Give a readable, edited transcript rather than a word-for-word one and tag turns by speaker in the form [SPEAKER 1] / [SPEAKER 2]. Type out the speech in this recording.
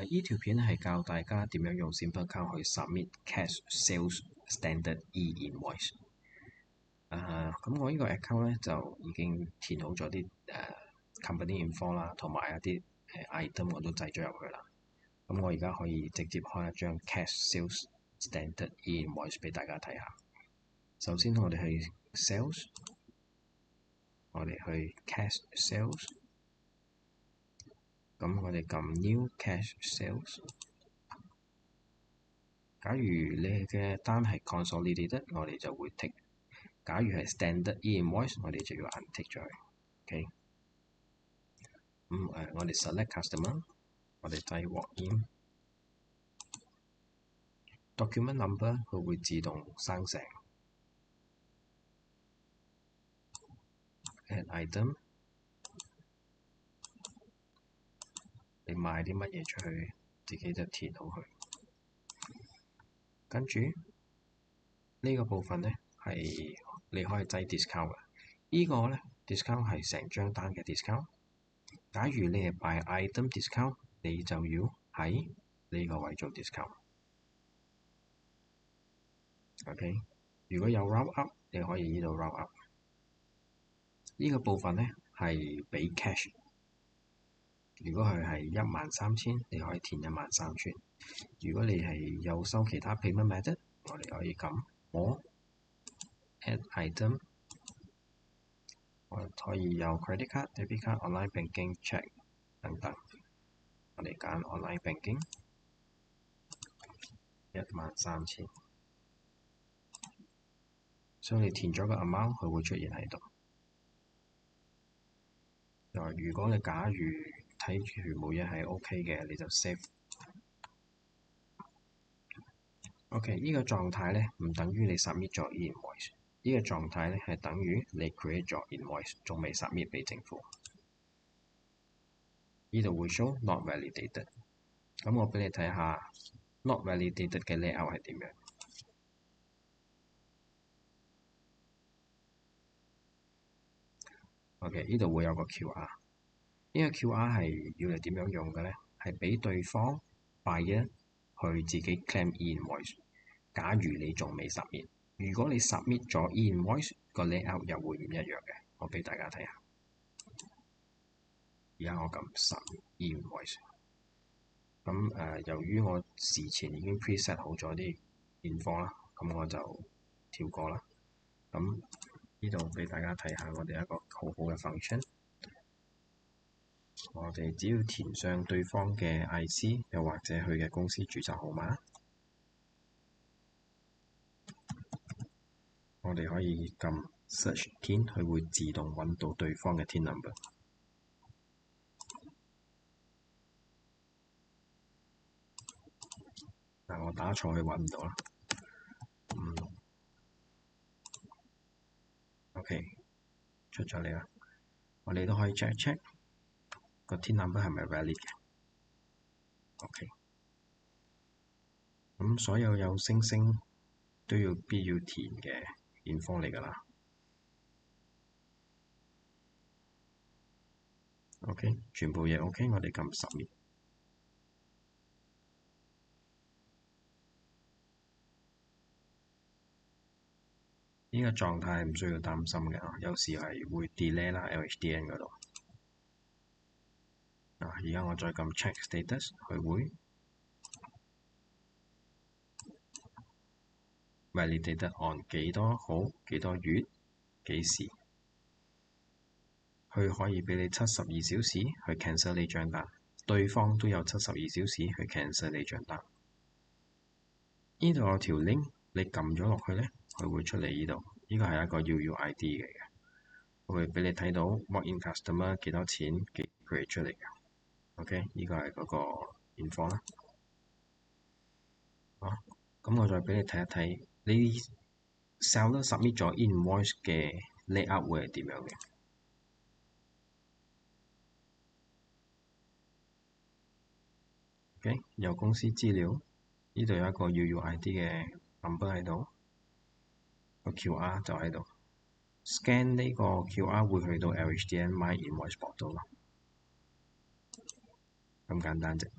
[SPEAKER 1] 依條片係教大家點樣用 Simple Account 去 submit cash sales standard e-invoice。咁我呢個 account 咧就已經填好咗啲company info 啦，同埋一啲item 我都製咗入去啦。咁我而家可以直接開一張 cash sales standard e-invoice 俾大家睇下。首先我哋去 sales， 我哋去 cash sales。咁我哋撳 New Cash Sales。假如你嘅單係 consolidated， 我哋就會 tick。假如係 standard e-invoice， 我哋就要 untick 咗佢。OK。我哋 select customer， 我哋睇 walk in document number， 佢會自動生成。add item。你賣啲乜嘢出去，自己就填好佢。跟住呢個部分呢，係你可以擠 discount 嘅。呢個呢 discount 係成張單嘅 discount。假如你係 by item discount， 你就要喺呢個位做 discount。OK， 如果有 round up， 你可以呢度 round up。呢個部分呢係俾 cash。如果佢係13,000，你可以填13,000。如果你係有收其他 payment method， 我哋可以撳 More Add Item， 我可以有 credit card、debit card、online banking、check 等等。我哋揀 online banking 13,000， 所以你填咗個 amount， 佢會出現喺度。如果你假如睇住冇嘢係 OK 嘅，你就 save。OK， 呢個狀態咧唔等於你 submit 咗 e-invoice。呢個狀態咧係等於你 create 咗 invoice， 仲未 submit 俾政府。呢度會 show not validated。咁我俾你睇下 not validated 嘅 layout 係點樣。OK， 呢度會有個 QR。呢個 QR 係要嚟點樣用嘅咧？係俾對方 buyer 去自己 claim e-invoice。假如你仲未 submit， 如果你 submit 咗 e-invoice， 個 layout 又會唔一樣嘅。我俾大家睇下。而家我撳 submit e-invoice。由於我事前已經 preset 好咗啲 info 啦，咁我就跳過啦。咁呢度俾大家睇下我哋一個好好嘅 function。我哋只要填上對方嘅 IC， 又或者佢嘅公司註冊號碼，我哋可以撳 search TIN， 佢會自動揾到對方嘅 TIN number。我打錯佢揾唔到啦。OK， 出咗嚟啦。我哋都可以 check 個 TIN number 係咪 valid 嘅。OK， 咁所有星星都必要填嘅 info 嚟㗎啦。OK， 全部嘢 OK， 我哋撳 submit。呢個狀態唔需要擔心嘅，有時係會 delay 啦 LHDN 嗰度。而家我再撳 check status， 佢會 validated on 幾多號、幾多月、幾時，佢可以俾你72小時去 cancel 你張單，對方都有72小時去 cancel 你張單。呢度有條 link， 你撳咗落去咧，佢會出嚟呢度。呢個係一個 UUID 嚟嘅，佢會俾你睇到 walk-in customer 幾多錢幾 create 出嚟嘅。OK， 呢個係嗰個 info 啦。咁我再俾你睇一睇，你 seller submit 咗 invoice 嘅 layout 會係點樣嘅？OK， 有公司資料，呢度有一個 UUID 嘅 number 喺度，個 QR 就喺度 ，scan 呢個 QR 會去到 LHDN My Invoice Portal 咯，咁簡單啫。